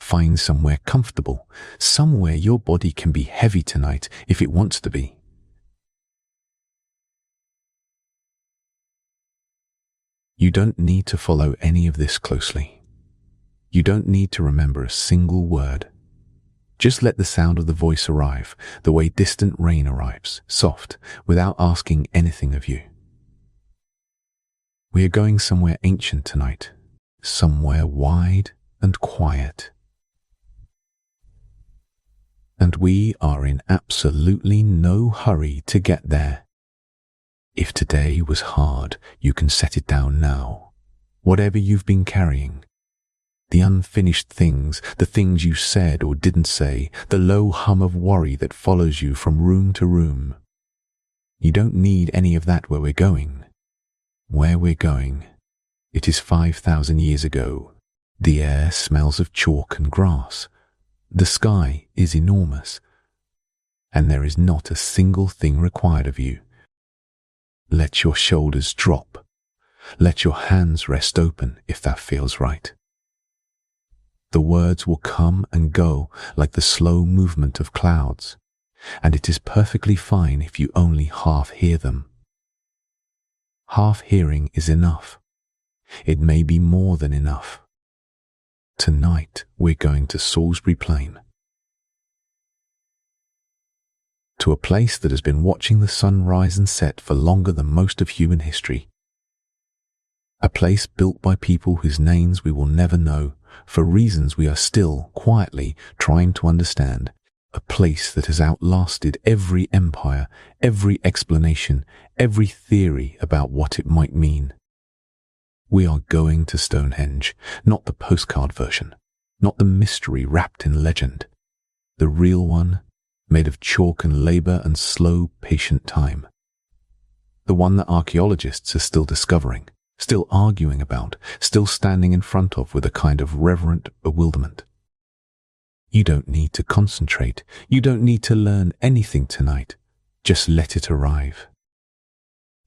Find somewhere comfortable, somewhere your body can be heavy tonight if it wants to be. You don't need to follow any of this closely. You don't need to remember a single word. Just let the sound of the voice arrive, the way distant rain arrives, soft, without asking anything of you. We are going somewhere ancient tonight, somewhere wide and quiet. And we are in absolutely no hurry to get there. If today was hard, you can set it down now. Whatever you've been carrying, the unfinished things, the things you said or didn't say, the low hum of worry that follows you from room to room. You don't need any of that where we're going. Where we're going, it is 5,000 years ago. The air smells of chalk and grass. The sky is enormous. And there is not a single thing required of you. Let your shoulders drop. Let your hands rest open if that feels right. The words will come and go like the slow movement of clouds, and it is perfectly fine if you only half hear them. Half hearing is enough. It may be more than enough. Tonight we're going to Salisbury Plain. To a place that has been watching the sun rise and set for longer than most of human history. A place built by people whose names we will never know, for reasons we are still, quietly, trying to understand. A place that has outlasted every empire, every explanation, every theory about what it might mean. We are going to Stonehenge, not the postcard version, not the mystery wrapped in legend. The real one, made of chalk and labor and slow, patient time. The one that archaeologists are still discovering, still arguing about, still standing in front of with a kind of reverent bewilderment. You don't need to concentrate. You don't need to learn anything tonight. Just let it arrive.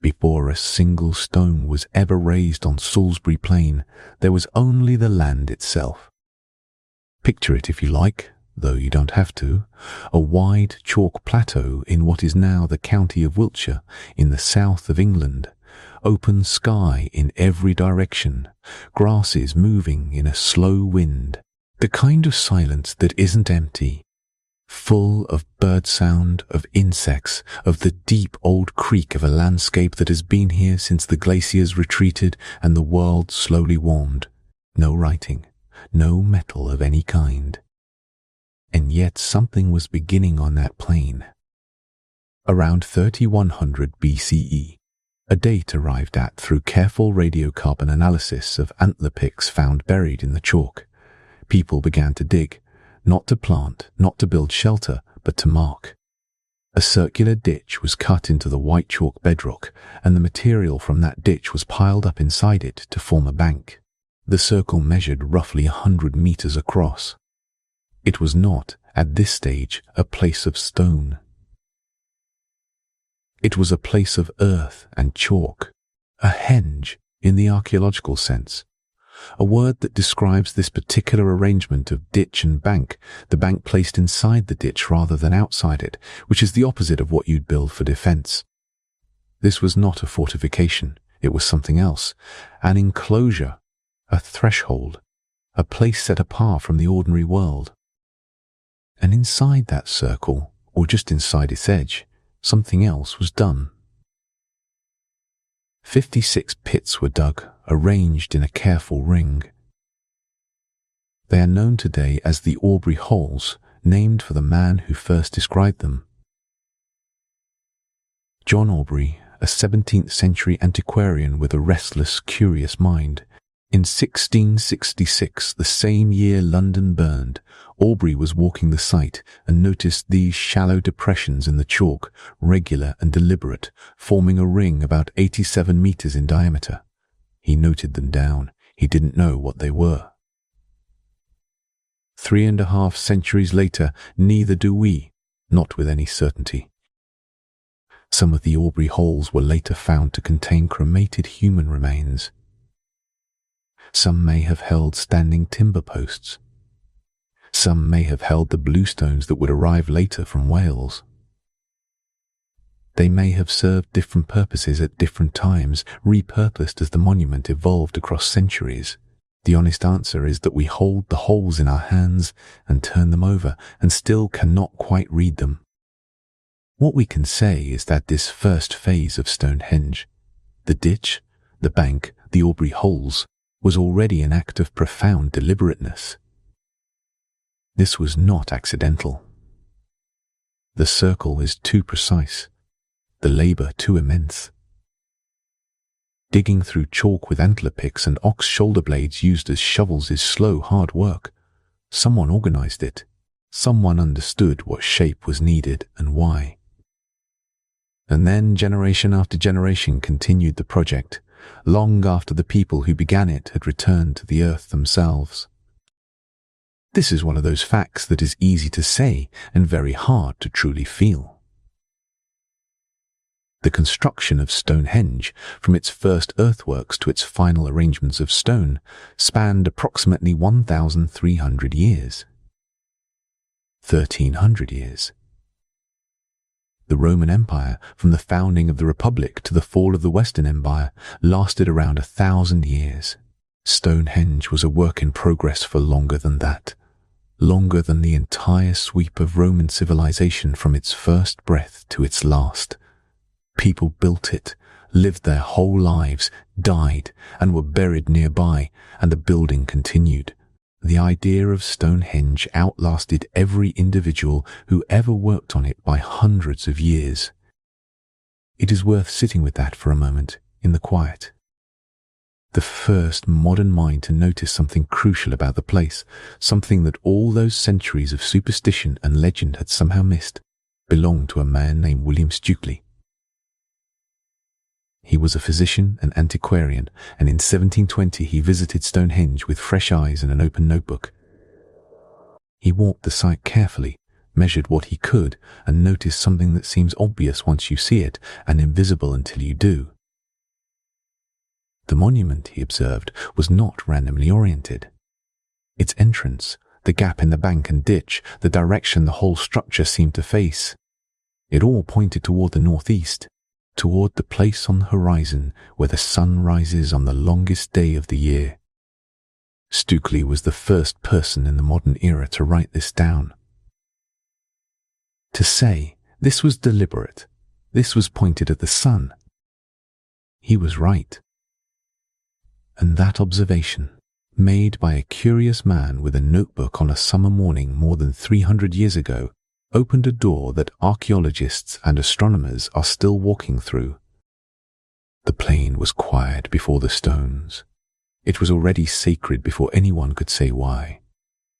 Before a single stone was ever raised on Salisbury Plain, there was only the land itself. Picture it if you like, though you don't have to, a wide chalk plateau in what is now the county of Wiltshire, in the south of England. Open sky in every direction, grasses moving in a slow wind, the kind of silence that isn't empty, full of bird sound, of insects, of the deep old creak of a landscape that has been here since the glaciers retreated and the world slowly warmed. No writing, no metal of any kind. And yet something was beginning on that plain. Around 3100 BCE, a date arrived at through careful radiocarbon analysis of antler picks found buried in the chalk. People began to dig, not to plant, not to build shelter, but to mark. A circular ditch was cut into the white chalk bedrock, and the material from that ditch was piled up inside it to form a bank. The circle measured roughly 100 meters across. It was not, at this stage, a place of stone. It was a place of earth and chalk, a henge in the archaeological sense, a word that describes this particular arrangement of ditch and bank, the bank placed inside the ditch rather than outside it, which is the opposite of what you'd build for defense. This was not a fortification, it was something else, an enclosure, a threshold, a place set apart from the ordinary world. And inside that circle, or just inside its edge, something else was done. 56 pits were dug, arranged in a careful ring. They are known today as the Aubrey Holes, named for the man who first described them. John Aubrey, a 17th century antiquarian with a restless, curious mind. In 1666, the same year London burned, Aubrey was walking the site and noticed these shallow depressions in the chalk, regular and deliberate, forming a ring about 87 meters in diameter. He noted them down. He didn't know what they were. 3.5 centuries later, neither do we, not with any certainty. Some of the Aubrey holes were later found to contain cremated human remains. Some may have held standing timber posts. Some may have held the bluestones that would arrive later from Wales. They may have served different purposes at different times, repurposed as the monument evolved across centuries. The honest answer is that we hold the holes in our hands and turn them over and still cannot quite read them. What we can say is that this first phase of Stonehenge, the ditch, the bank, the Aubrey holes, was already an act of profound deliberateness. This was not accidental. The circle is too precise, the labor too immense. Digging through chalk with antler picks and ox shoulder blades used as shovels is slow, hard work. Someone organized it. Someone understood what shape was needed and why. And then generation after generation continued the project, long after the people who began it had returned to the earth themselves. This is one of those facts that is easy to say and very hard to truly feel. The construction of Stonehenge, from its first earthworks to its final arrangements of stone, spanned approximately 1,300 years. 1,300 years. The Roman Empire, from the founding of the Republic to the fall of the Western Empire, lasted around 1,000 years. Stonehenge was a work in progress for longer than that, longer than the entire sweep of Roman civilization from its first breath to its last. People built it, lived their whole lives, died, and were buried nearby, and the building continued. The idea of Stonehenge outlasted every individual who ever worked on it by hundreds of years. It is worth sitting with that for a moment, in the quiet. The first modern mind to notice something crucial about the place, something that all those centuries of superstition and legend had somehow missed, belonged to a man named William Stukely. He was a physician and antiquarian, and in 1720 he visited Stonehenge with fresh eyes and an open notebook. He walked the site carefully, measured what he could, and noticed something that seems obvious once you see it and invisible until you do. The monument, he observed, was not randomly oriented. Its entrance, the gap in the bank and ditch, the direction the whole structure seemed to face, it all pointed toward the northeast, toward the place on the horizon where the sun rises on the longest day of the year. Stukely was the first person in the modern era to write this down. To say this was deliberate, this was pointed at the sun. He was right. And that observation, made by a curious man with a notebook on a summer morning more than 300 years ago, opened a door that archaeologists and astronomers are still walking through. The plain was quiet before the stones. It was already sacred before anyone could say why.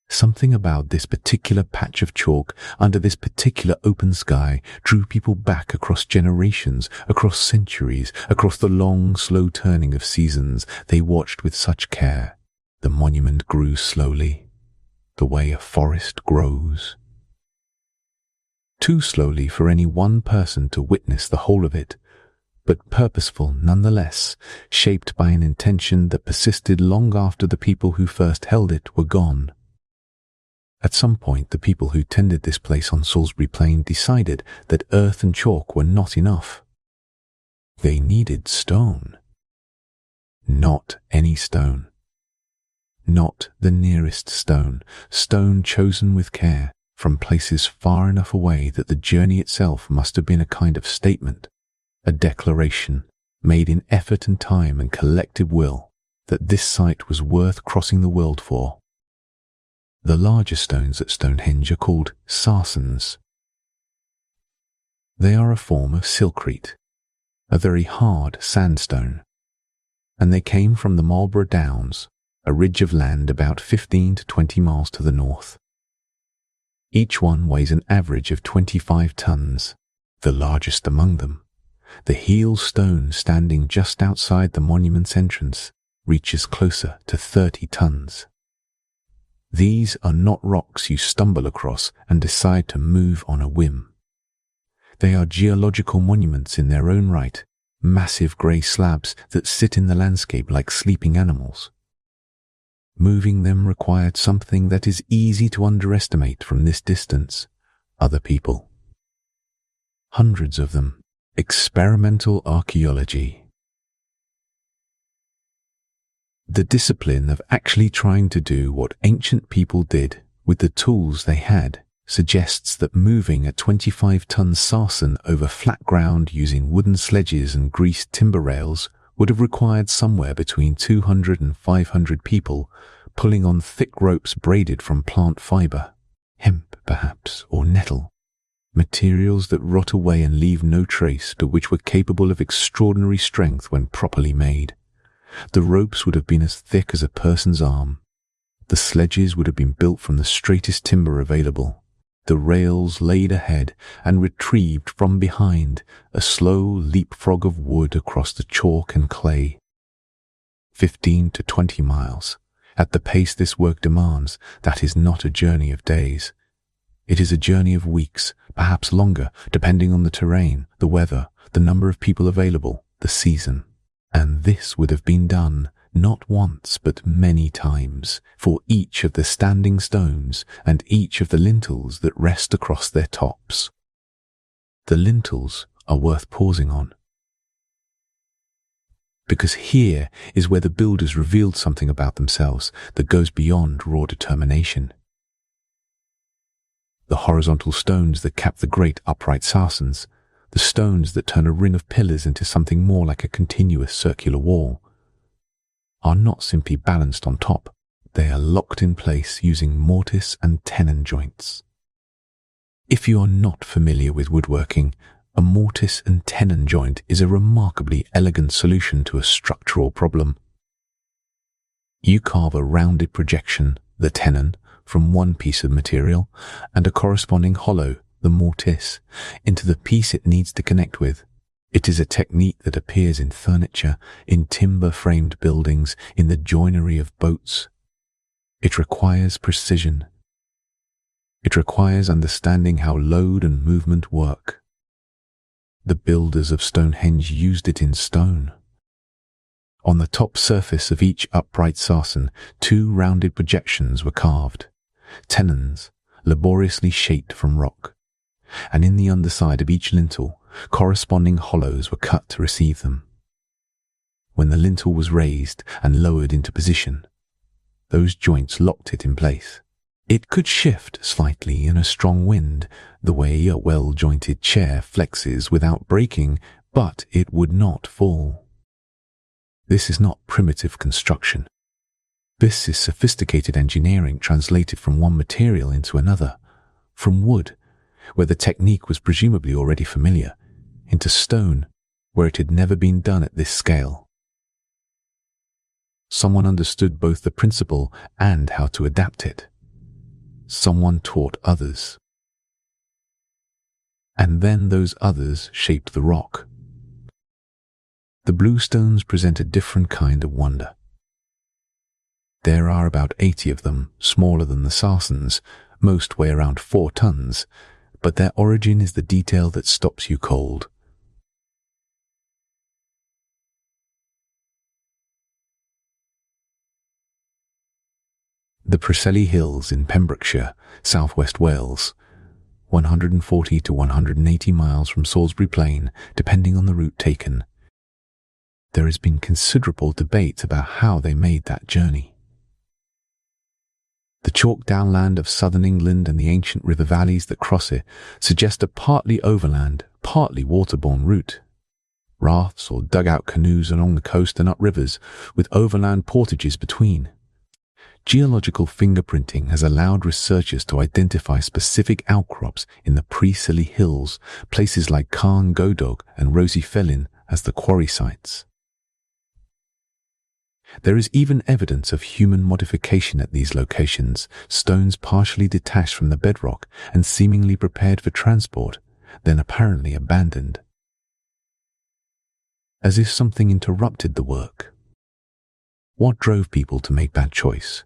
Something about this particular patch of chalk under this particular open sky drew people back across generations, across centuries, across the long, slow turning of seasons they watched with such care. The monument grew slowly, the way a forest grows. Too slowly for any one person to witness the whole of it, but purposeful nonetheless, shaped by an intention that persisted long after the people who first held it were gone. At some point, the people who tended this place on Salisbury Plain decided that earth and chalk were not enough. They needed stone. Not any stone. Not the nearest stone, stone chosen with care, from places far enough away that the journey itself must have been a kind of statement, a declaration made in effort and time and collective will that this site was worth crossing the world for. The larger stones at Stonehenge are called sarsens. They are a form of silkrete, a very hard sandstone, and they came from the Marlborough Downs, a ridge of land about 15 to 20 miles to the north. Each one weighs an average of 25 tons, the largest among them. The heel stone standing just outside the monument's entrance reaches closer to 30 tons. These are not rocks you stumble across and decide to move on a whim. They are geological monuments in their own right, massive grey slabs that sit in the landscape like sleeping animals. moving them required something that is easy to underestimate from this distance: other people. Hundreds of them. Experimental archaeology. The discipline of actually trying to do what ancient people did with the tools they had suggests that moving a 25-ton sarsen over flat ground using wooden sledges and greased timber rails would have required somewhere between 200 and 500 people pulling on thick ropes braided from plant fiber, hemp perhaps, or nettle, materials that rot away and leave no trace but which were capable of extraordinary strength when properly made. The ropes would have been as thick as a person's arm. The sledges would have been built from the straightest timber available, the rails laid ahead and retrieved from behind, a slow leapfrog of wood across the chalk and clay. 15 to 20 miles. At the pace this work demands, that is not a journey of days. It is a journey of weeks, perhaps longer, depending on the terrain, the weather, the number of people available, the season. And this would have been done not once but many times, for each of the standing stones and each of the lintels that rest across their tops. The lintels are worth pausing on, because here is where the builders revealed something about themselves that goes beyond raw determination. The horizontal stones that cap the great upright sarsens, the stones that turn a ring of pillars into something more like a continuous circular wall, are not simply balanced on top. They are locked in place using mortise and tenon joints. If you are not familiar with woodworking, a mortise and tenon joint is a remarkably elegant solution to a structural problem. You carve a rounded projection, the tenon, from one piece of material, and a corresponding hollow, the mortise, into the piece it needs to connect with. It is a technique that appears in furniture, in timber-framed buildings, in the joinery of boats. It requires precision. It requires understanding how load and movement work. The builders of Stonehenge used it in stone. On the top surface of each upright sarsen, two rounded projections were carved, tenons laboriously shaped from rock, and in the underside of each lintel, corresponding hollows were cut to receive them. When the lintel was raised and lowered into position, those joints locked it in place. It could shift slightly in a strong wind, the way a well-jointed chair flexes without breaking, but it would not fall. This is not primitive construction. This is sophisticated engineering translated from one material into another, from wood, where the technique was presumably already familiar, into stone, where it had never been done at this scale. Someone understood both the principle and how to adapt it. Someone taught others. And then those others shaped the rock. The bluestones present a different kind of wonder. There are about 80 of them, smaller than the sarsens, most weigh around 4 tons, but their origin is the detail that stops you cold. The Preseli Hills in Pembrokeshire, southwest Wales, 140 to 180 miles from Salisbury Plain, depending on the route taken. There has been considerable debate about how they made that journey. The chalk downland of southern England and the ancient river valleys that cross it suggest a partly overland, partly waterborne route. Rafts or dugout canoes along the coast and up rivers, with overland portages between. Geological fingerprinting has allowed researchers to identify specific outcrops in the Preseli Hills, places like Carn Godog and Rosy Felin as the quarry sites. There is even evidence of human modification at these locations, stones partially detached from the bedrock and seemingly prepared for transport, then apparently abandoned. As if something interrupted the work. What drove people to make that choice?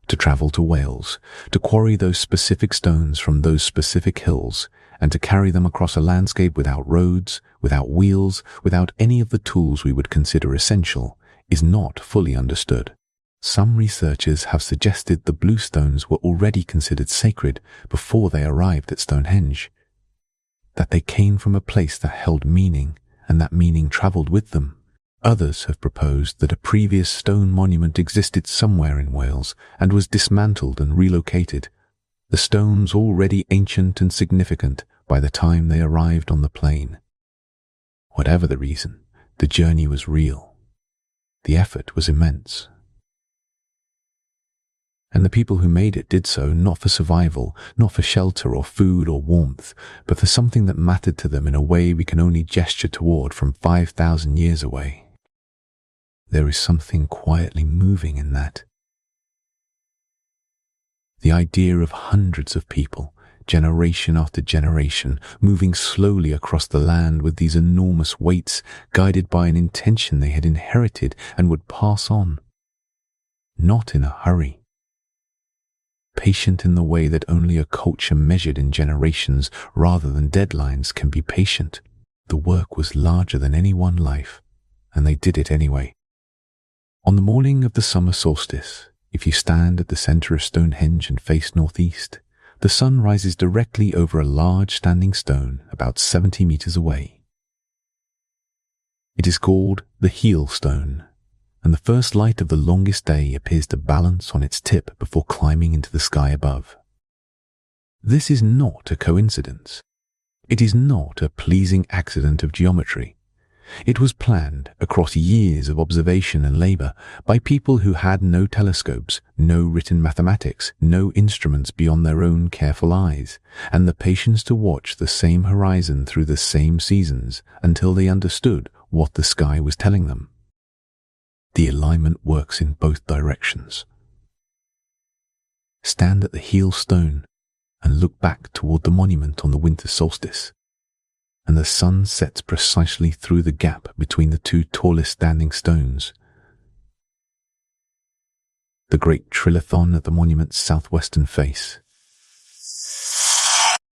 To travel to Wales, to quarry those specific stones from those specific hills, and to carry them across a landscape without roads, without wheels, without any of the tools we would consider essential, is not fully understood. Some researchers have suggested the blue stones were already considered sacred before they arrived at Stonehenge, that they came from a place that held meaning and that meaning travelled with them. Others have proposed that a previous stone monument existed somewhere in Wales and was dismantled and relocated, the stones already ancient and significant by the time they arrived on the plain. Whatever the reason, the journey was real. The effort was immense. And the people who made it did so not for survival, not for shelter or food or warmth, but for something that mattered to them in a way we can only gesture toward from 5,000 years away. There is something quietly moving in that. The idea of hundreds of people, generation after generation, moving slowly across the land with these enormous weights, guided by an intention they had inherited and would pass on. Not in a hurry. Patient in the way that only a culture measured in generations rather than deadlines can be patient. The work was larger than any one life, and they did it anyway. On the morning of the summer solstice, if you stand at the center of Stonehenge and face northeast, the sun rises directly over a large standing stone about 70 meters away. It is called the heel stone, and the first light of the longest day appears to balance on its tip before climbing into the sky above. This is not a coincidence. It is not a pleasing accident of geometry. It was planned across years of observation and labor by people who had no telescopes, no written mathematics, no instruments beyond their own careful eyes, and the patience to watch the same horizon through the same seasons until they understood what the sky was telling them. The alignment works in both directions. Stand at the heel stone and look back toward the monument on the winter solstice, and the sun sets precisely through the gap between the two tallest standing stones. The great trilithon at the monument's southwestern face.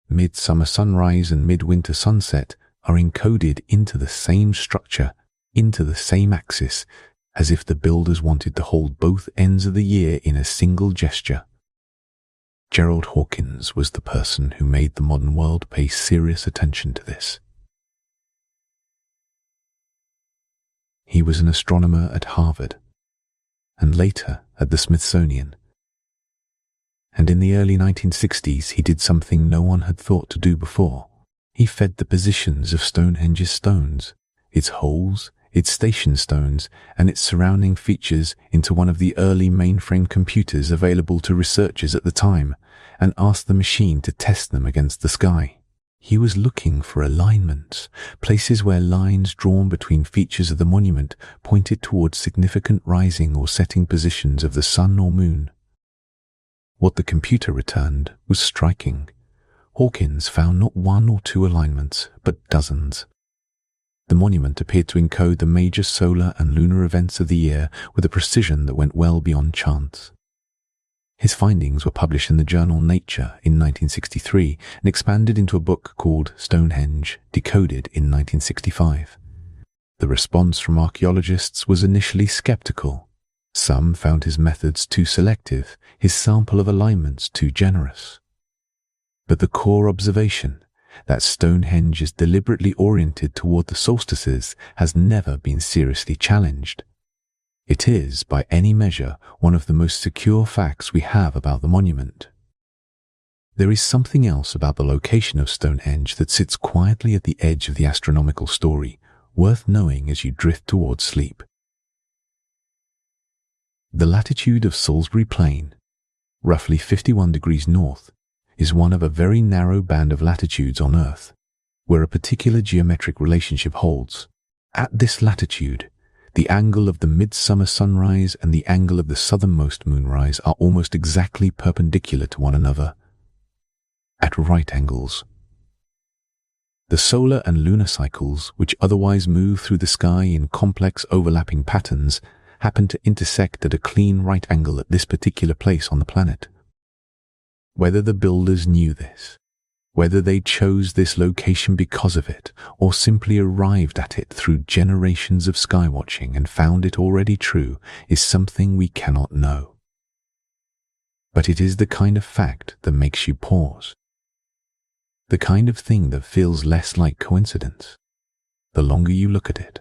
Midsummer sunrise and midwinter sunset are encoded into the same structure, into the same axis, as if the builders wanted to hold both ends of the year in a single gesture. Gerald Hawkins was the person who made the modern world pay serious attention to this. He was an astronomer at Harvard, and later at the Smithsonian. And in the early 1960s, he did something no one had thought to do before. He fed the positions of Stonehenge's stones, its holes, its station stones, and its surrounding features into one of the early mainframe computers available to researchers at the time, and asked the machine to test them against the sky. He was looking for alignments, places where lines drawn between features of the monument pointed towards significant rising or setting positions of the sun or moon. What the computer returned was striking. Hawkins found not one or two alignments, but dozens. The monument appeared to encode the major solar and lunar events of the year with a precision that went well beyond chance. His findings were published in the journal Nature in 1963 and expanded into a book called Stonehenge, Decoded in 1965. The response from archaeologists was initially skeptical. Some found his methods too selective, his sample of alignments too generous. But the core observation, that Stonehenge is deliberately oriented toward the solstices, has never been seriously challenged. It is, by any measure, one of the most secure facts we have about the monument. There is something else about the location of Stonehenge that sits quietly at the edge of the astronomical story, worth knowing as you drift towards sleep. The latitude of Salisbury Plain, roughly 51 degrees north, is one of a very narrow band of latitudes on Earth, where a particular geometric relationship holds. At this latitude, the angle of the midsummer sunrise and the angle of the southernmost moonrise are almost exactly perpendicular to one another, at right angles. The solar and lunar cycles, which otherwise move through the sky in complex overlapping patterns, happen to intersect at a clean right angle at this particular place on the planet. Whether the builders knew this, Whether they chose this location because of it, or simply arrived at it through generations of skywatching and found it already true, is something we cannot know. But it is the kind of fact that makes you pause. The kind of thing that feels less like coincidence, the longer you look at it.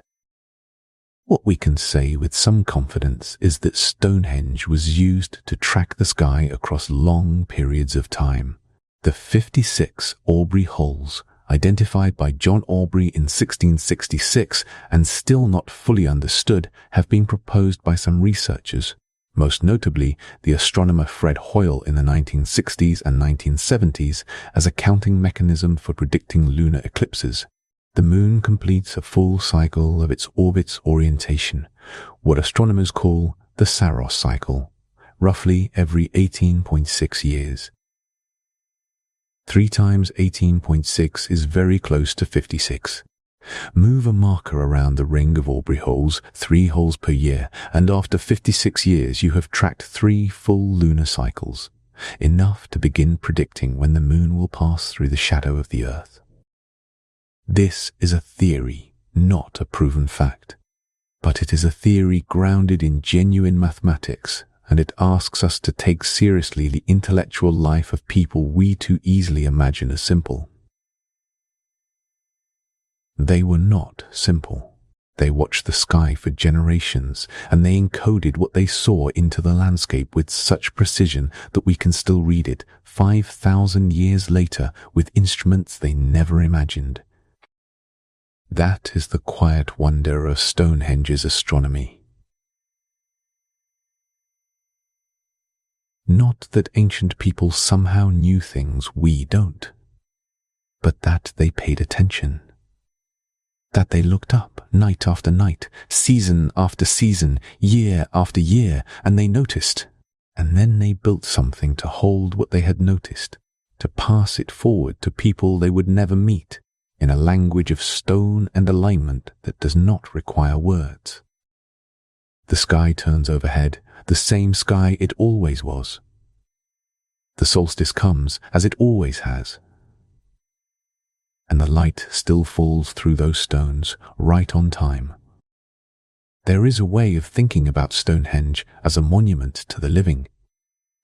What we can say with some confidence is that Stonehenge was used to track the sky across long periods of time. The 56 Aubrey holes, identified by John Aubrey in 1666 and still not fully understood, have been proposed by some researchers, most notably the astronomer Fred Hoyle in the 1960s and 1970s, as a counting mechanism for predicting lunar eclipses. The moon completes a full cycle of its orbit's orientation, what astronomers call the Saros cycle, roughly every 18.6 years. 3 times 18.6 is very close to 56. Move a marker around the ring of Aubrey holes, 3 holes per year, and after 56 years you have tracked 3 full lunar cycles, enough to begin predicting when the moon will pass through the shadow of the Earth. This is a theory, not a proven fact, but it is a theory grounded in genuine mathematics, and it asks us to take seriously the intellectual life of people we too easily imagine as simple. They were not simple. They watched the sky for generations, and they encoded what they saw into the landscape with such precision that we can still read it 5,000 years later with instruments they never imagined. That is the quiet wonder of Stonehenge's astronomy. Not that ancient people somehow knew things we don't, but that they paid attention. That they looked up night after night, season after season, year after year, and they noticed. And then they built something to hold what they had noticed, to pass it forward to people they would never meet, in a language of stone and alignment that does not require words. The sky turns overhead, the same sky it always was. The solstice comes, as it always has. And the light still falls through those stones, right on time. There is a way of thinking about Stonehenge as a monument to the living,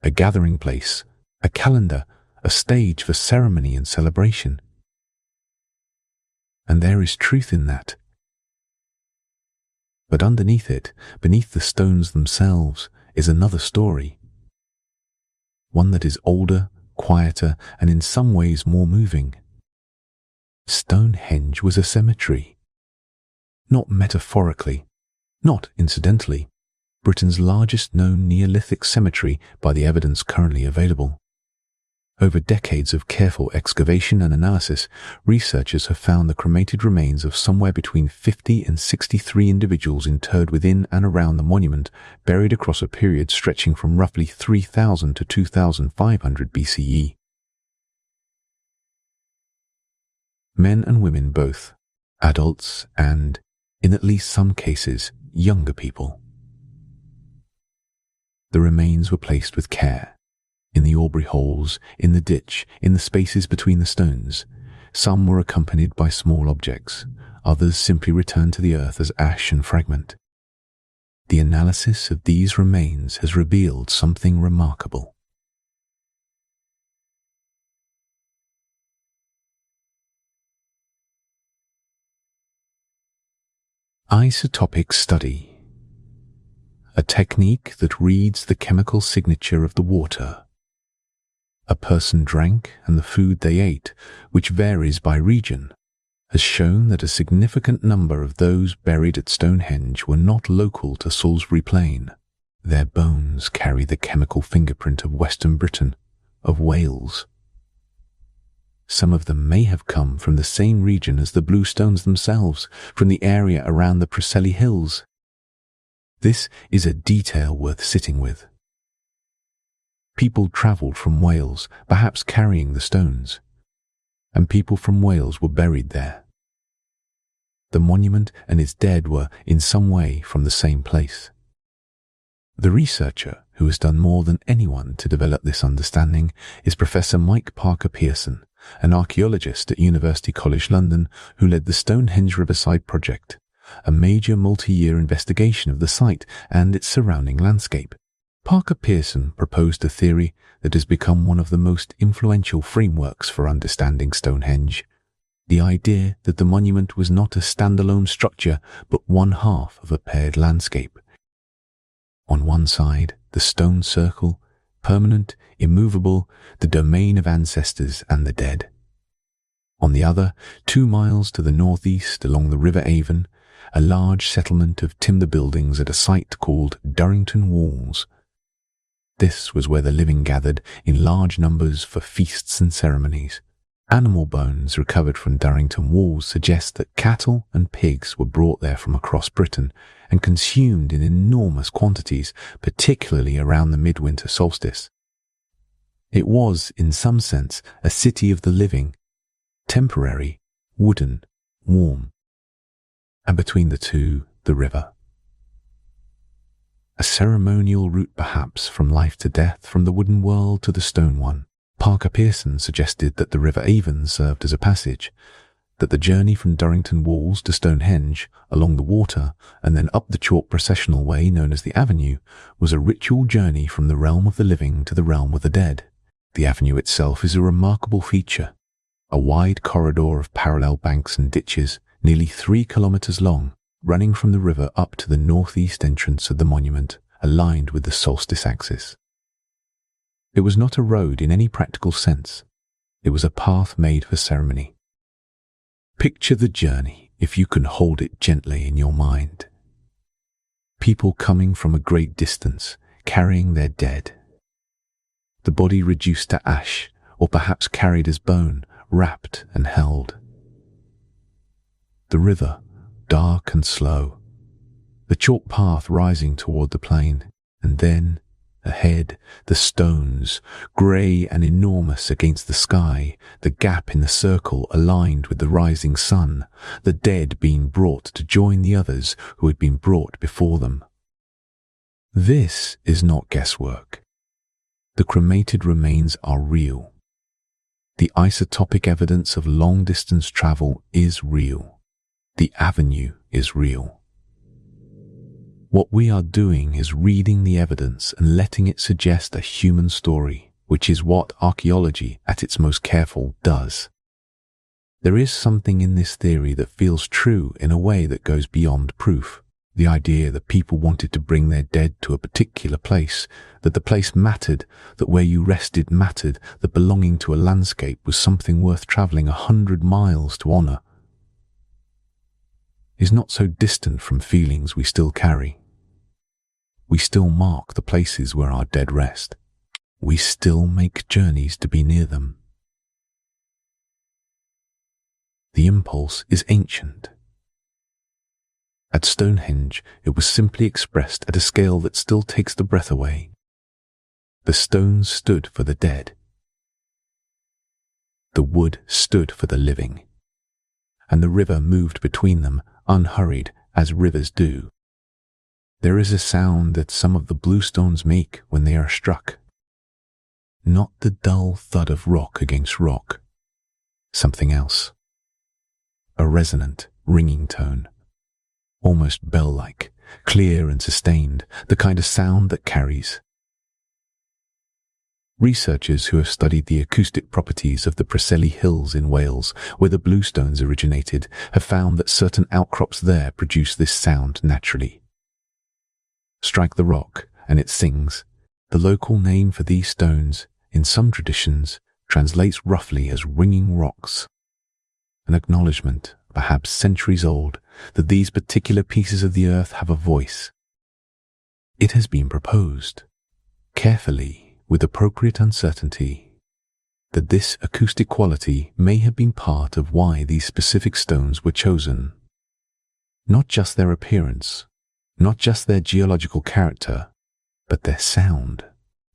a gathering place, a calendar, a stage for ceremony and celebration. And there is truth in that. But underneath it, beneath the stones themselves, is another story. One that is older, quieter, and in some ways more moving. Stonehenge was a cemetery. Not metaphorically, not incidentally, Britain's largest known Neolithic cemetery by the evidence currently available. Over decades of careful excavation and analysis, researchers have found the cremated remains of somewhere between 50 and 63 individuals interred within and around the monument, buried across a period stretching from roughly 3000 to 2500 BCE. Men and women both, adults and, in at least some cases, younger people. The remains were placed with care. In the Aubrey holes, in the ditch, in the spaces between the stones. Some were accompanied by small objects, others simply returned to the earth as ash and fragment. The analysis of these remains has revealed something remarkable. Isotopic study, a technique that reads the chemical signature of the water a person drank and the food they ate, which varies by region, has shown that a significant number of those buried at Stonehenge were not local to Salisbury Plain. Their bones carry the chemical fingerprint of Western Britain, of Wales. Some of them may have come from the same region as the Blue Stones themselves, from the area around the Preseli Hills. This is a detail worth sitting with. People travelled from Wales, perhaps carrying the stones, and people from Wales were buried there. The monument and its dead were, in some way, from the same place. The researcher who has done more than anyone to develop this understanding is Professor Mike Parker Pearson, an archaeologist at University College London who led the Stonehenge Riverside project, a major multi-year investigation of the site and its surrounding landscape. Parker Pearson proposed a theory that has become one of the most influential frameworks for understanding Stonehenge. The idea that the monument was not a standalone structure but one half of a paired landscape. On one side, the stone circle, permanent, immovable, the domain of ancestors and the dead. On the other, 2 miles to the northeast along the River Avon, a large settlement of timber buildings at a site called Durrington Walls. This was where the living gathered in large numbers for feasts and ceremonies. Animal bones recovered from Durrington Walls suggest that cattle and pigs were brought there from across Britain and consumed in enormous quantities, particularly around the midwinter solstice. It was, in some sense, a city of the living, temporary, wooden, warm, and between the two, the river. A ceremonial route perhaps from life to death, from the wooden world to the stone one. Parker Pearson suggested that the River Avon served as a passage, that the journey from Durrington Walls to Stonehenge, along the water, and then up the chalk processional way known as the Avenue, was a ritual journey from the realm of the living to the realm of the dead. The avenue itself is a remarkable feature, a wide corridor of parallel banks and ditches, nearly 3 kilometers long, running from the river up to the northeast entrance of the monument, aligned with the solstice axis. It was not a road in any practical sense. It was a path made for ceremony. Picture the journey, if you can hold it gently in your mind. People coming from a great distance, carrying their dead. The body reduced to ash, or perhaps carried as bone, wrapped and held. The river, dark and slow. The chalk path rising toward the plain, and then, ahead, the stones, grey and enormous against the sky, the gap in the circle aligned with the rising sun, the dead being brought to join the others who had been brought before them. This is not guesswork. The cremated remains are real. The isotopic evidence of long-distance travel is real. The avenue is real. What we are doing is reading the evidence and letting it suggest a human story, which is what archaeology, at its most careful, does. There is something in this theory that feels true in a way that goes beyond proof. The idea that people wanted to bring their dead to a particular place, that the place mattered, that where you rested mattered, that belonging to a landscape was something worth travelling 100 miles to honour, is not so distant from feelings we still carry. We still mark the places where our dead rest. We still make journeys to be near them. The impulse is ancient. At Stonehenge, it was simply expressed at a scale that still takes the breath away. The stones stood for the dead. The wood stood for the living. And the river moved between them, unhurried, as rivers do. There is a sound that some of the bluestones make when they are struck. Not the dull thud of rock against rock. Something else. A resonant, ringing tone. Almost bell-like, clear and sustained, the kind of sound that carries. Researchers who have studied the acoustic properties of the Preseli Hills in Wales, where the bluestones originated, have found that certain outcrops there produce this sound naturally. Strike the rock, and it sings. The local name for these stones, in some traditions, translates roughly as ringing rocks. An acknowledgement, perhaps centuries old, that these particular pieces of the earth have a voice. It has been proposed, carefully, with appropriate uncertainty, that this acoustic quality may have been part of why these specific stones were chosen. Not just their appearance, not just their geological character, but their sound.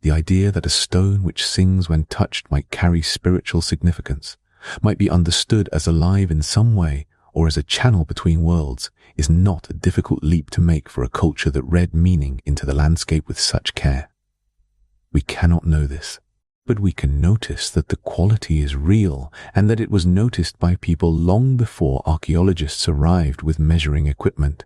The idea that a stone which sings when touched might carry spiritual significance, might be understood as alive in some way or as a channel between worlds, is not a difficult leap to make for a culture that read meaning into the landscape with such care. We cannot know this, but we can notice that the quality is real and that it was noticed by people long before archaeologists arrived with measuring equipment.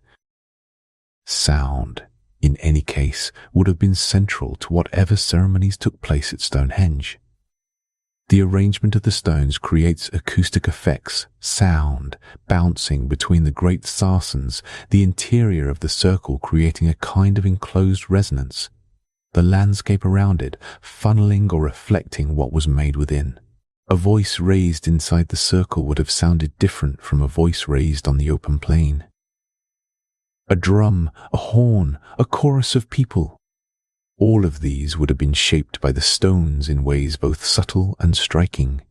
Sound, in any case, would have been central to whatever ceremonies took place at Stonehenge. The arrangement of the stones creates acoustic effects, sound, bouncing between the great sarsens, the interior of the circle creating a kind of enclosed resonance, the landscape around it funneling or reflecting what was made within. A voice raised inside the circle would have sounded different from a voice raised on the open plain. A drum, a horn, a chorus of people. All of these would have been shaped by the stones in ways both subtle and striking.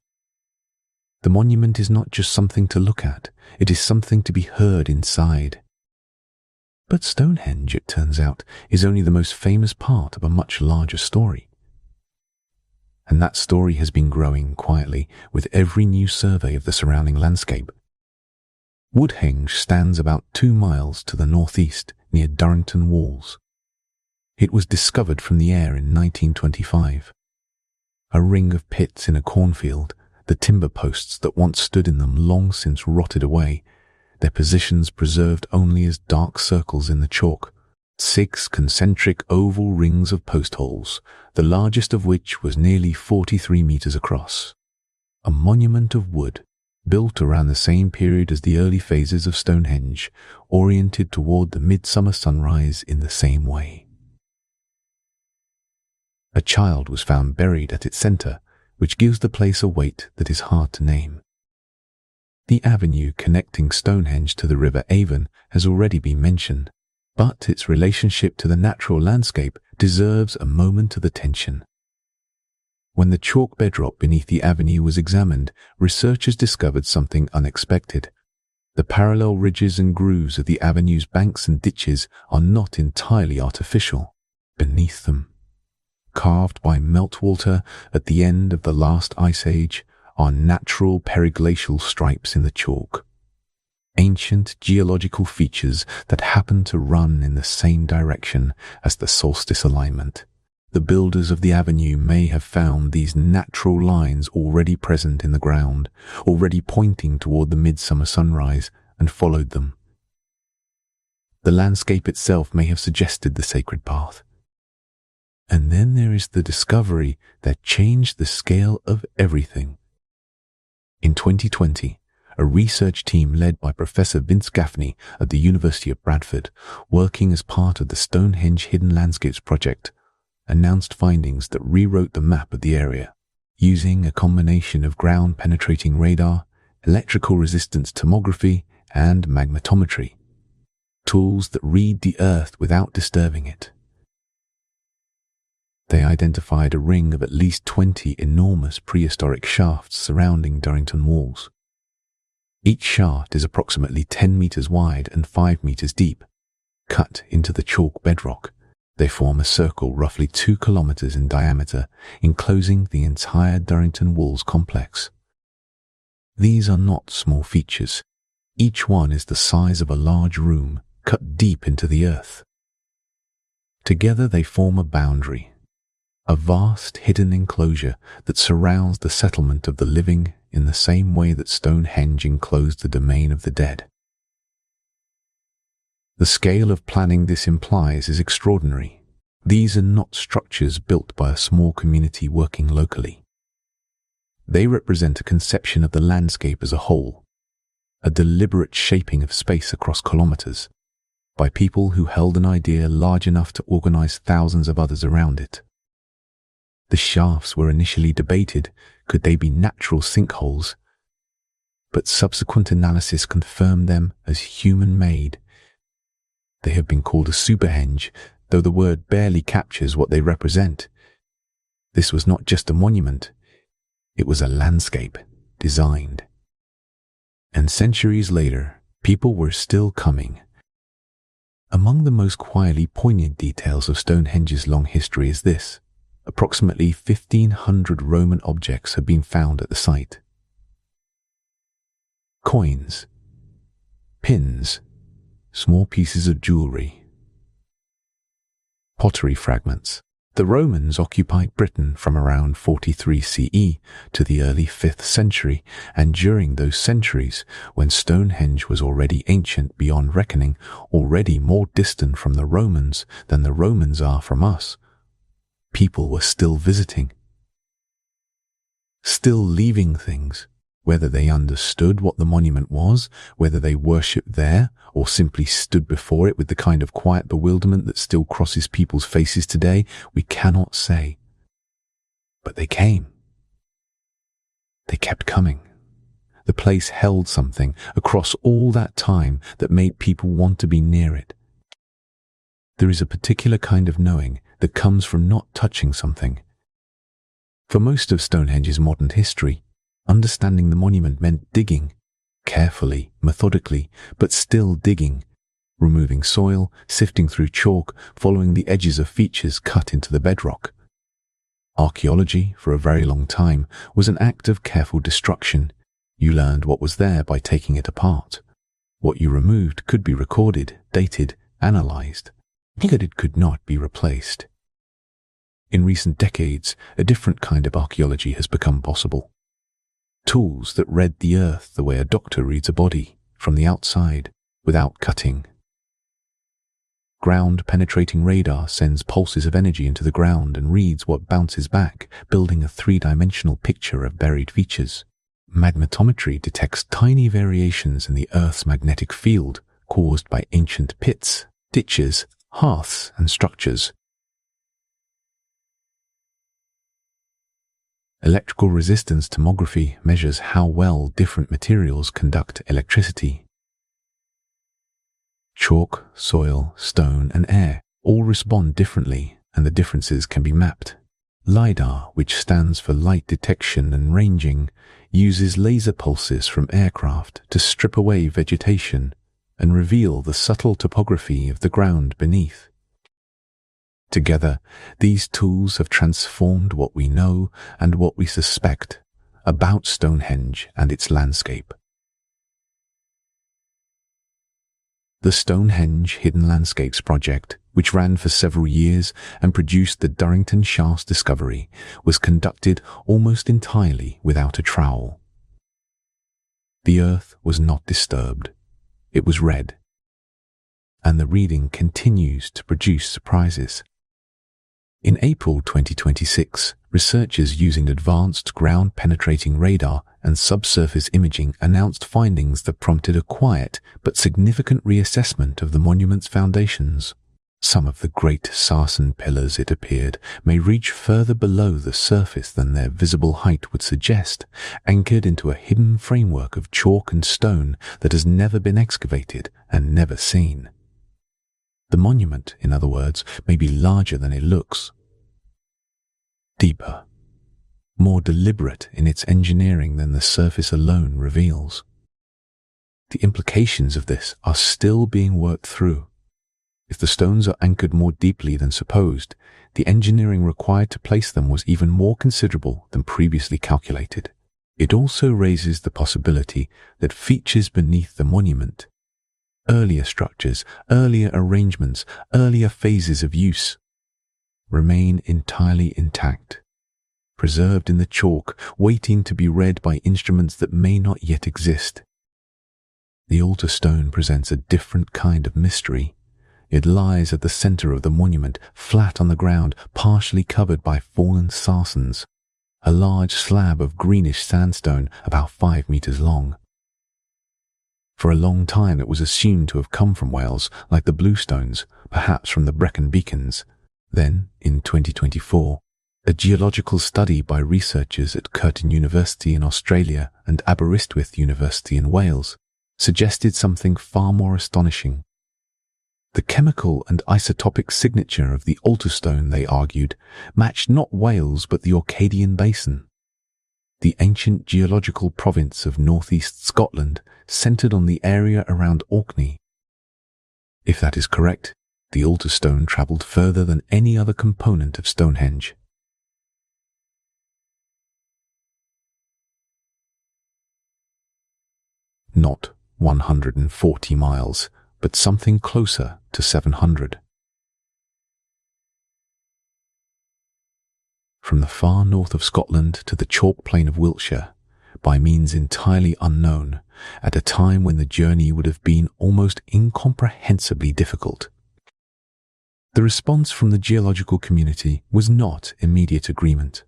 The monument is not just something to look at, it is something to be heard inside. But Stonehenge, it turns out, is only the most famous part of a much larger story. And that story has been growing quietly with every new survey of the surrounding landscape. Woodhenge stands about 2 miles to the northeast near Durrington Walls. It was discovered from the air in 1925. A ring of pits in a cornfield, the timber posts that once stood in them long since rotted away, their positions preserved only as dark circles in the chalk, 6 concentric oval rings of post holes, the largest of which was nearly 43 meters across. A monument of wood, built around the same period as the early phases of Stonehenge, oriented toward the midsummer sunrise in the same way. A child was found buried at its center, which gives the place a weight that is hard to name. The avenue connecting Stonehenge to the River Avon has already been mentioned, but its relationship to the natural landscape deserves a moment of attention. When the chalk bedrock beneath the avenue was examined, researchers discovered something unexpected. The parallel ridges and grooves of the avenue's banks and ditches are not entirely artificial. Beneath them, carved by meltwater at the end of the last ice age, are natural periglacial stripes in the chalk. Ancient geological features that happen to run in the same direction as the solstice alignment. The builders of the avenue may have found these natural lines already present in the ground, already pointing toward the midsummer sunrise, and followed them. The landscape itself may have suggested the sacred path. And then there is the discovery that changed the scale of everything. In 2020, a research team led by Professor Vince Gaffney at the University of Bradford, working as part of the Stonehenge Hidden Landscapes project, announced findings that rewrote the map of the area, using a combination of ground-penetrating radar, electrical resistance tomography, and magnetometry, tools that read the Earth without disturbing it. They identified a ring of at least 20 enormous prehistoric shafts surrounding Durrington Walls. Each shaft is approximately 10 meters wide and 5 meters deep. Cut into the chalk bedrock, they form a circle roughly 2 kilometers in diameter, enclosing the entire Durrington Walls complex. These are not small features. Each one is the size of a large room, cut deep into the earth. Together they form a boundary, a vast hidden enclosure that surrounds the settlement of the living in the same way that Stonehenge enclosed the domain of the dead. The scale of planning this implies is extraordinary. These are not structures built by a small community working locally. They represent a conception of the landscape as a whole, a deliberate shaping of space across kilometers, by people who held an idea large enough to organize thousands of others around it. The shafts were initially debated, could they be natural sinkholes? But subsequent analysis confirmed them as human-made. They have been called a superhenge, though the word barely captures what they represent. This was not just a monument, it was a landscape designed. And centuries later, people were still coming. Among the most quietly poignant details of Stonehenge's long history is this. Approximately 1,500 Roman objects have been found at the site. Coins, pins, small pieces of jewelry, pottery fragments, The Romans occupied Britain from around 43 CE to the early 5th century, and during those centuries, when Stonehenge was already ancient beyond reckoning, already more distant from the Romans than the Romans are from us, people were still visiting, still leaving things, whether they understood what the monument was, whether they worshipped there, or simply stood before it with the kind of quiet bewilderment that still crosses people's faces today, we cannot say. But they came. They kept coming. The place held something across all that time that made people want to be near it. There is a particular kind of knowing that comes from not touching something. For most of Stonehenge's modern history, understanding the monument meant digging, carefully, methodically, but still digging, removing soil, sifting through chalk, following the edges of features cut into the bedrock. Archaeology, for a very long time, was an act of careful destruction. You learned what was there by taking it apart. What you removed could be recorded, dated, analyzed, but it could not be replaced. In recent decades, a different kind of archaeology has become possible. Tools that read the earth the way a doctor reads a body, from the outside, without cutting. Ground-penetrating radar sends pulses of energy into the ground and reads what bounces back, building a three-dimensional picture of buried features. Magnetometry detects tiny variations in the Earth's magnetic field caused by ancient pits, ditches, hearths, and structures. Electrical resistance tomography measures how well different materials conduct electricity. Chalk, soil, stone, and air all respond differently, and the differences can be mapped. LiDAR, which stands for light detection and ranging, uses laser pulses from aircraft to strip away vegetation and reveal the subtle topography of the ground beneath. Together, these tools have transformed what we know and what we suspect about Stonehenge and its landscape. The Stonehenge Hidden Landscapes project, which ran for several years and produced the Durrington Shafts discovery, was conducted almost entirely without a trowel. The earth was not disturbed. It was read. And the reading continues to produce surprises. In April 2026, researchers using advanced ground-penetrating radar and subsurface imaging announced findings that prompted a quiet but significant reassessment of the monument's foundations. Some of the great sarsen pillars, it appeared, may reach further below the surface than their visible height would suggest, anchored into a hidden framework of chalk and stone that has never been excavated and never seen. The monument, in other words, may be larger than it looks. Deeper, more deliberate in its engineering than the surface alone reveals. The implications of this are still being worked through. If the stones are anchored more deeply than supposed, the engineering required to place them was even more considerable than previously calculated. It also raises the possibility that features beneath the monument, earlier structures, earlier arrangements, earlier phases of use, remain entirely intact, preserved in the chalk, waiting to be read by instruments that may not yet exist. The altar stone presents a different kind of mystery. It lies at the center of the monument, flat on the ground, partially covered by fallen sarsens, a large slab of greenish sandstone about 5 meters long. For a long time it was assumed to have come from Wales, like the Bluestones, perhaps from the Brecon Beacons. Then, in 2024, a geological study by researchers at Curtin University in Australia and Aberystwyth University in Wales suggested something far more astonishing. The chemical and isotopic signature of the altar stone, they argued, matched not Wales but the Orcadian Basin, the ancient geological province of northeast Scotland, centered on the area around Orkney. If that is correct, the altar stone traveled further than any other component of Stonehenge. Not 140 miles, but something closer to 700. From the far north of Scotland to the chalk plain of Wiltshire, by means entirely unknown, at a time when the journey would have been almost incomprehensibly difficult. The response from the geological community was not immediate agreement.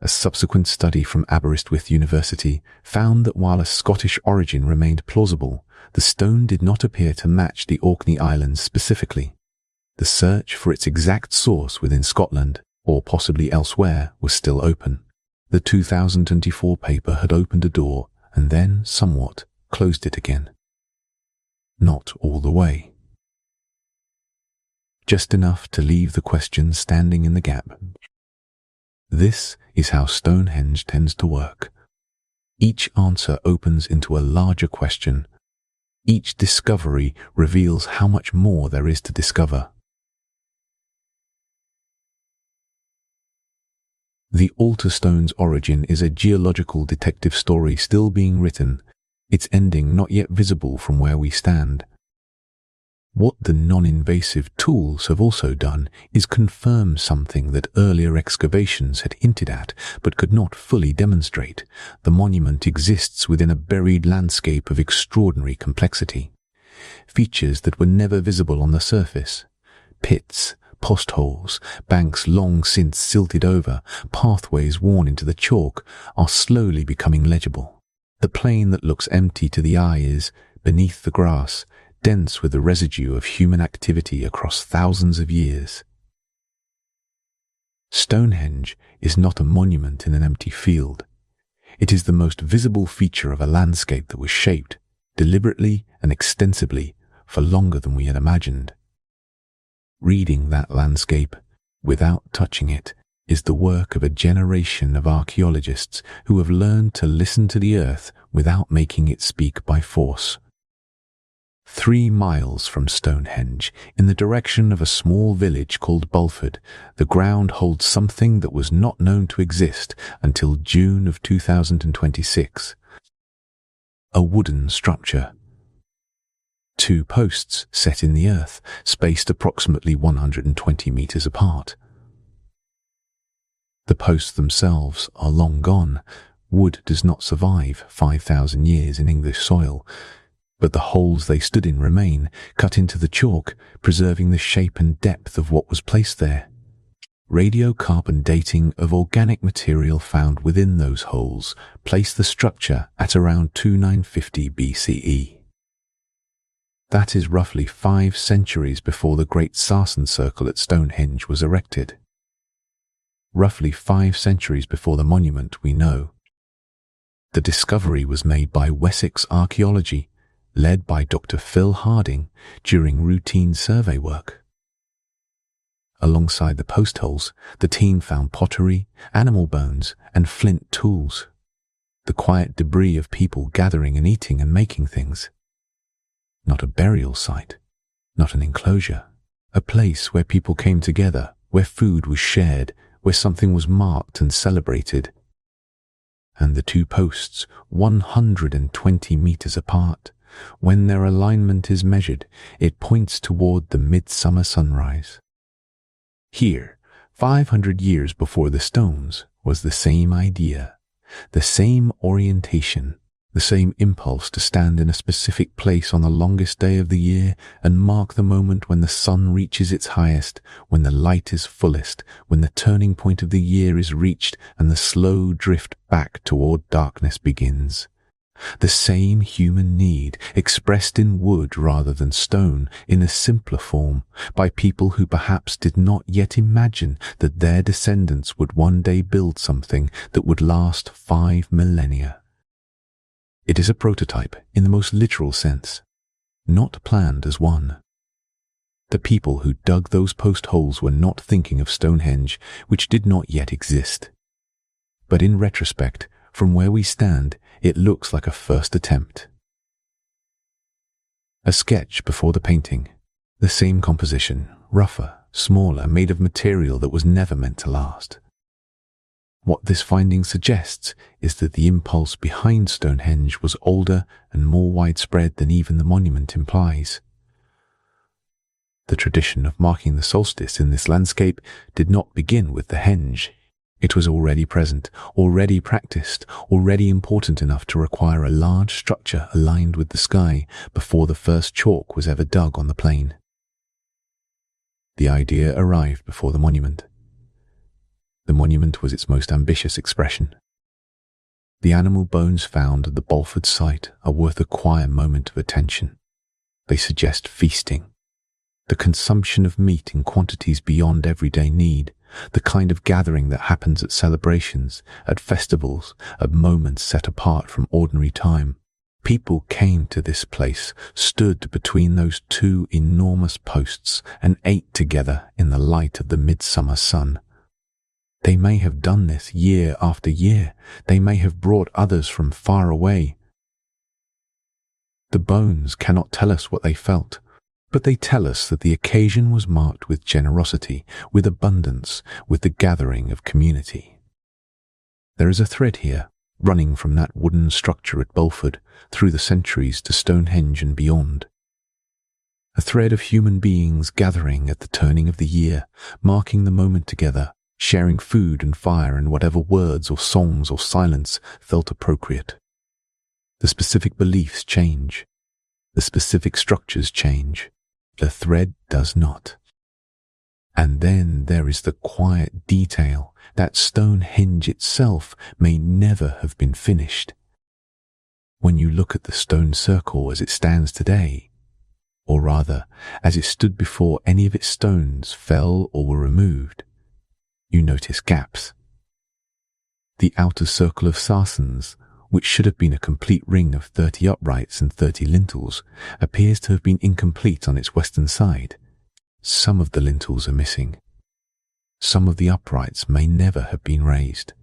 A subsequent study from Aberystwyth University found that while a Scottish origin remained plausible, the stone did not appear to match the Orkney Islands specifically. The search for its exact source within Scotland, or possibly elsewhere, was still open. The 2024 paper had opened a door and then somewhat closed it again. Not all the way. Just enough to leave the question standing in the gap. This is how Stonehenge tends to work. Each answer opens into a larger question. Each discovery reveals how much more there is to discover. The altar stone's origin is a geological detective story still being written, its ending not yet visible from where we stand. What the non-invasive tools have also done is confirm something that earlier excavations had hinted at but could not fully demonstrate. The monument exists within a buried landscape of extraordinary complexity. Features that were never visible on the surface. Pits, post holes, banks long since silted over, pathways worn into the chalk, are slowly becoming legible. The plain that looks empty to the eye is, beneath the grass, dense with the residue of human activity across thousands of years. Stonehenge is not a monument in an empty field. It is the most visible feature of a landscape that was shaped, deliberately and extensively, for longer than we had imagined. Reading that landscape, without touching it, is the work of a generation of archaeologists who have learned to listen to the earth without making it speak by force. 3 miles from Stonehenge, in the direction of a small village called Bulford, the ground holds something that was not known to exist until June of 2026. A wooden structure. 2 posts set in the earth, spaced approximately 120 meters apart. The posts themselves are long gone. Wood does not survive 5,000 years in English soil, but the holes they stood in remain, cut into the chalk, preserving the shape and depth of what was placed there. Radiocarbon dating of organic material found within those holes placed the structure at around 2950 BCE. That is roughly 5 centuries before the Great Sarsen Circle at Stonehenge was erected. Roughly 5 centuries before the monument we know. The discovery was made by Wessex Archaeology, led by Dr. Phil Harding during routine survey work. Alongside the post holes, the team found pottery, animal bones, and flint tools. The quiet debris of people gathering and eating and making things. Not a burial site, not an enclosure, a place where people came together, where food was shared, where something was marked and celebrated. And the 2 posts, 120 meters apart, when their alignment is measured, it points toward the midsummer sunrise. Here, 500 years before the stones, was the same idea, the same orientation, the same impulse to stand in a specific place on the longest day of the year and mark the moment when the sun reaches its highest, when the light is fullest, when the turning point of the year is reached and the slow drift back toward darkness begins. The same human need, expressed in wood rather than stone, in a simpler form, by people who perhaps did not yet imagine that their descendants would one day build something that would last 5 millennia. It is a prototype in the most literal sense, not planned as one. The people who dug those post holes were not thinking of Stonehenge, which did not yet exist. But in retrospect, from where we stand, it looks like a first attempt. A sketch before the painting. The same composition, rougher, smaller, made of material that was never meant to last. What this finding suggests is that the impulse behind Stonehenge was older and more widespread than even the monument implies. The tradition of marking the solstice in this landscape did not begin with the henge. It was already present, already practiced, already important enough to require a large structure aligned with the sky before the first chalk was ever dug on the plain. The idea arrived before the monument. The monument was its most ambitious expression. The animal bones found at the Bolford site are worth a quiet moment of attention. They suggest feasting, the consumption of meat in quantities beyond everyday need, the kind of gathering that happens at celebrations, at festivals, at moments set apart from ordinary time. People came to this place, stood between those two enormous posts, and ate together in the light of the midsummer sun. They may have done this year after year. They may have brought others from far away. The bones cannot tell us what they felt, but they tell us that the occasion was marked with generosity, with abundance, with the gathering of community. There is a thread here, running from that wooden structure at Bolford through the centuries to Stonehenge and beyond. A thread of human beings gathering at the turning of the year, marking the moment together, sharing food and fire and whatever words or songs or silence felt appropriate. The specific beliefs change. The specific structures change. The thread does not. And then there is the quiet detail that Stonehenge itself may never have been finished. When you look at the stone circle as it stands today, or rather, as it stood before any of its stones fell or were removed, you notice gaps. The outer circle of sarcens, which should have been a complete ring of 30 uprights and 30 lintels, appears to have been incomplete on its western side. Some of the lintels are missing. Some of the uprights may never have been raised.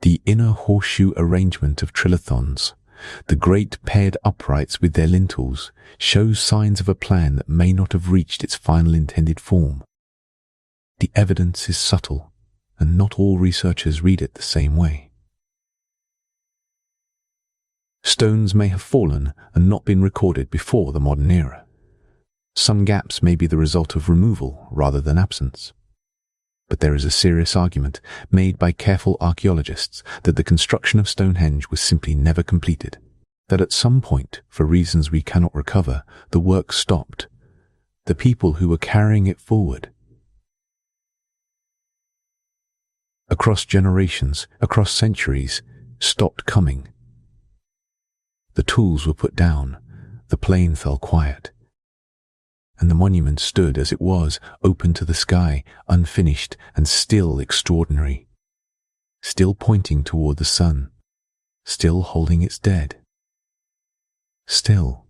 The inner horseshoe arrangement of trilithons, the great paired uprights with their lintels, shows signs of a plan that may not have reached its final intended form. The evidence is subtle, and not all researchers read it the same way. Stones may have fallen and not been recorded before the modern era. Some gaps may be the result of removal rather than absence. But there is a serious argument made by careful archaeologists that the construction of Stonehenge was simply never completed, that at some point, for reasons we cannot recover, the work stopped. The people who were carrying it forward, across generations, across centuries, stopped coming. The tools were put down, the plain fell quiet, and the monument stood as it was, open to the sky, unfinished and still extraordinary, still pointing toward the sun, still holding its dead, still,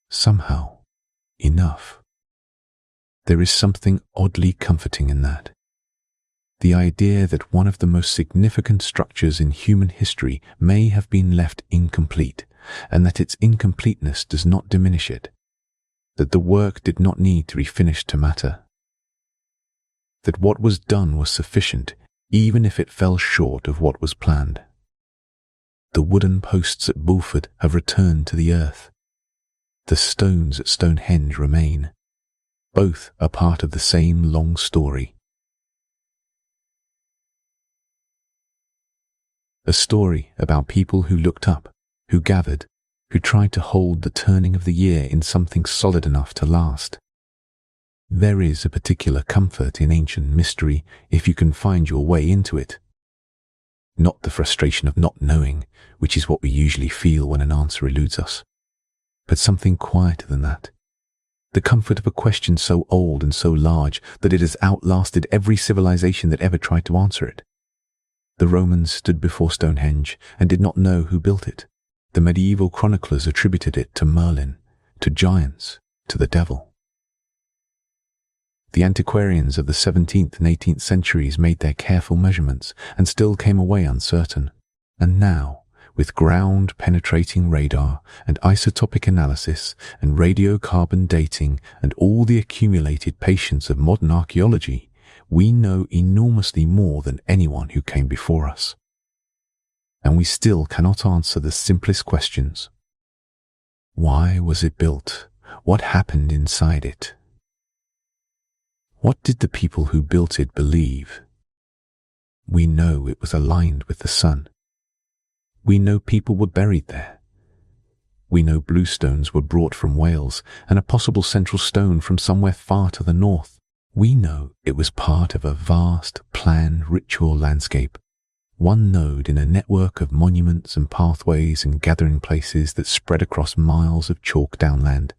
somehow, enough. There is something oddly comforting in that. The idea that one of the most significant structures in human history may have been left incomplete, and that its incompleteness does not diminish it. That the work did not need to be finished to matter. That what was done was sufficient, even if it fell short of what was planned. The wooden posts at Bolford have returned to the earth. The stones at Stonehenge remain. Both are part of the same long story. A story about people who looked up, who gathered, who tried to hold the turning of the year in something solid enough to last. There is a particular comfort in ancient mystery if you can find your way into it. Not the frustration of not knowing, which is what we usually feel when an answer eludes us, but something quieter than that. The comfort of a question so old and so large that it has outlasted every civilization that ever tried to answer it. The Romans stood before Stonehenge and did not know who built it. The medieval chroniclers attributed it to Merlin, to giants, to the devil. The antiquarians of the 17th and 18th centuries made their careful measurements and still came away uncertain. And now, with ground-penetrating radar and isotopic analysis and radiocarbon dating and all the accumulated patience of modern archaeology, we know enormously more than anyone who came before us. And we still cannot answer the simplest questions. Why was it built? What happened inside it? What did the people who built it believe? We know it was aligned with the sun. We know people were buried there. We know blue stones were brought from Wales and a possible central stone from somewhere far to the north. We know it was part of a vast, planned ritual landscape, one node in a network of monuments and pathways and gathering places that spread across miles of chalk downland.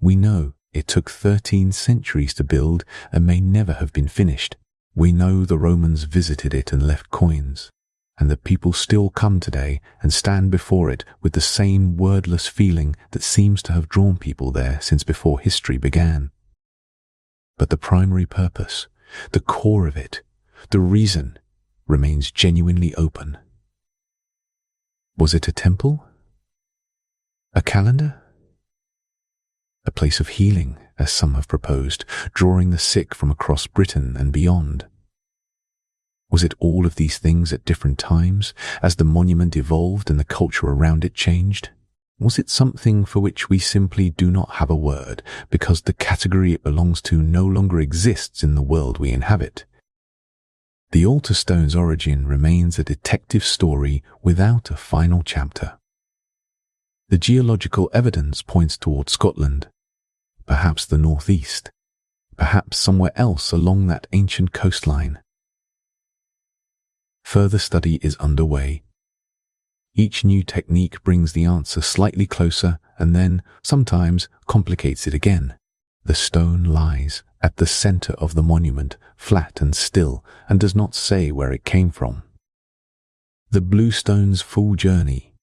We know it took 13 centuries to build and may never have been finished. We know the Romans visited it and left coins, and that people still come today and stand before it with the same wordless feeling that seems to have drawn people there since before history began. But the primary purpose, the core of it, the reason, remains genuinely open. Was it a temple? A calendar? A place of healing, as some have proposed, drawing the sick from across Britain and beyond? Was it all of these things at different times, as the monument evolved and the culture around it changed? Was it something for which we simply do not have a word, because the category it belongs to no longer exists in the world we inhabit? The altar stone's origin remains a detective story without a final chapter. The geological evidence points toward Scotland, perhaps the northeast, perhaps somewhere else along that ancient coastline. Further study is underway. Each new technique brings the answer slightly closer and then, sometimes, complicates it again. The stone lies at the center of the monument, flat and still, and does not say where it came from. The blue stone's full journey.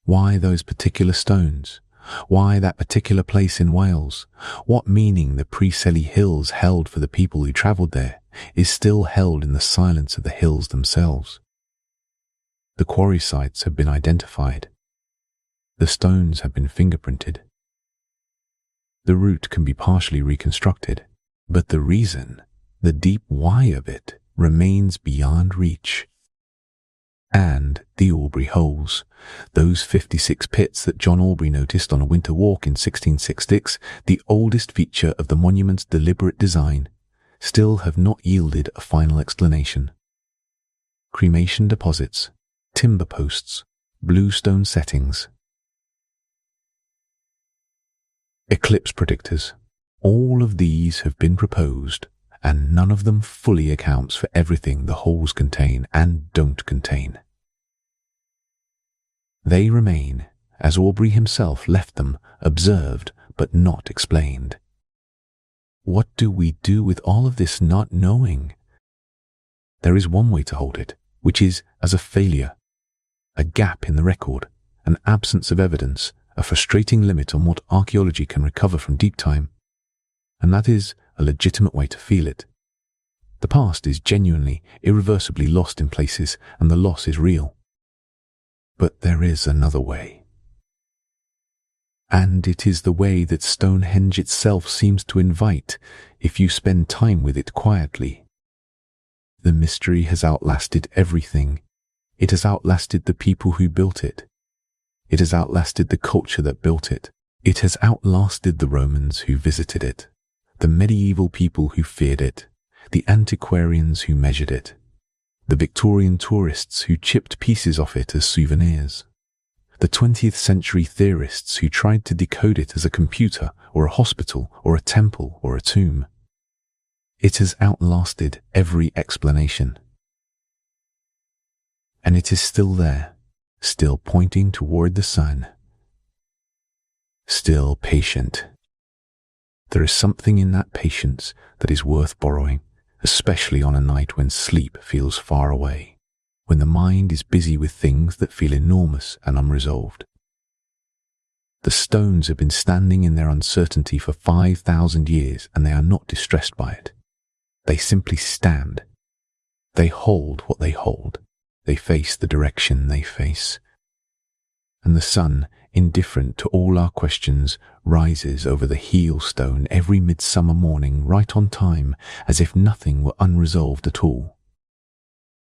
Why those particular stones? Why that particular place in Wales? What meaning the Preseli Hills held for the people who travelled there is still held in the silence of the hills themselves. The quarry sites have been identified. The stones have been fingerprinted. The route can be partially reconstructed, but the reason, the deep why of it, remains beyond reach. And the Aubrey holes, those 56 pits that John Aubrey noticed on a winter walk in 1666, the oldest feature of the monument's deliberate design, still have not yielded a final explanation. Cremation deposits, timber posts, bluestone settings. Eclipse predictors. All of these have been proposed, and none of them fully accounts for everything the holes contain and don't contain. They remain, as Aubrey himself left them, observed but not explained. What do we do with all of this not knowing? There is one way to hold it, which is as a failure, a gap in the record, an absence of evidence, a frustrating limit on what archaeology can recover from deep time. And that is a legitimate way to feel it. The past is genuinely, irreversibly lost in places, and the loss is real. But there is another way. And it is the way that Stonehenge itself seems to invite, if you spend time with it quietly. The mystery has outlasted everything. It has outlasted the people who built it. It has outlasted the culture that built it. It has outlasted the Romans who visited it, the medieval people who feared it, the antiquarians who measured it, the Victorian tourists who chipped pieces off it as souvenirs, the 20th century theorists who tried to decode it as a computer or a hospital or a temple or a tomb. It has outlasted every explanation. And it is still there, still pointing toward the sun, still patient. There is something in that patience that is worth borrowing, especially on a night when sleep feels far away, when the mind is busy with things that feel enormous and unresolved. The stones have been standing in their uncertainty for 5,000 years, and they are not distressed by it. They simply stand. They hold what they hold. They face the direction they face. And the sun, indifferent to all our questions, rises over the heel stone every midsummer morning right on time, as if nothing were unresolved at all.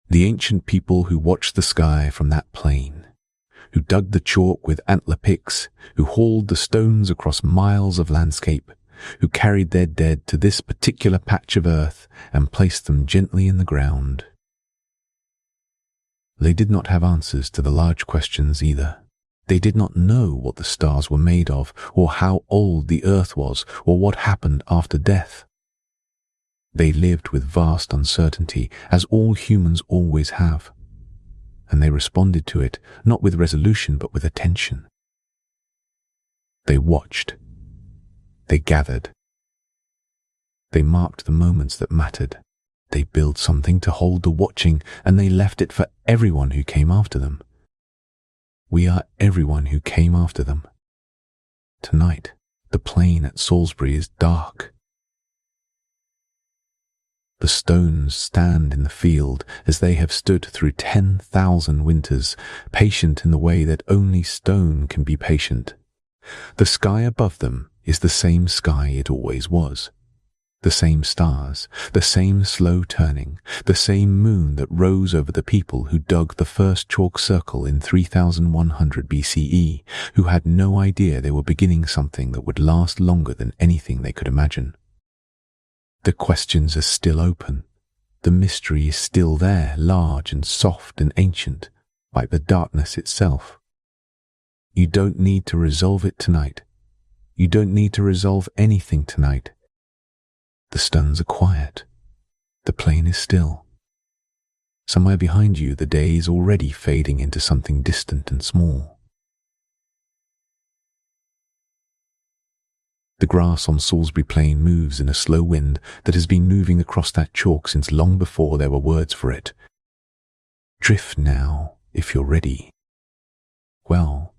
The ancient people who watched the sky from that plain, who dug the chalk with antler picks, who hauled the stones across miles of landscape, who carried their dead to this particular patch of earth and placed them gently in the ground. They did not have answers to the large questions either. They did not know what the stars were made of, or how old the earth was, or what happened after death. They lived with vast uncertainty, as all humans always have, and they responded to it not with resolution but with attention. They watched. They gathered. They marked the moments that mattered. They built something to hold the watching, and they left it for everyone who came after them. We are everyone who came after them. Tonight, the plain at Salisbury is dark. The stones stand in the field as they have stood through 10,000 winters, patient in the way that only stone can be patient. The sky above them is the same sky it always was. The same stars, the same slow turning, the same moon that rose over the people who dug the first chalk circle in 3100 BCE, who had no idea they were beginning something that would last longer than anything they could imagine. The questions are still open. The mystery is still there, large and soft and ancient, like the darkness itself. You don't need to resolve it tonight. You don't need to resolve anything tonight. The stones are quiet. The plain is still. Somewhere behind you, the day is already fading into something distant and small. The grass on Salisbury Plain moves in a slow wind that has been moving across that chalk since long before there were words for it. Drift now, if you're ready. Well,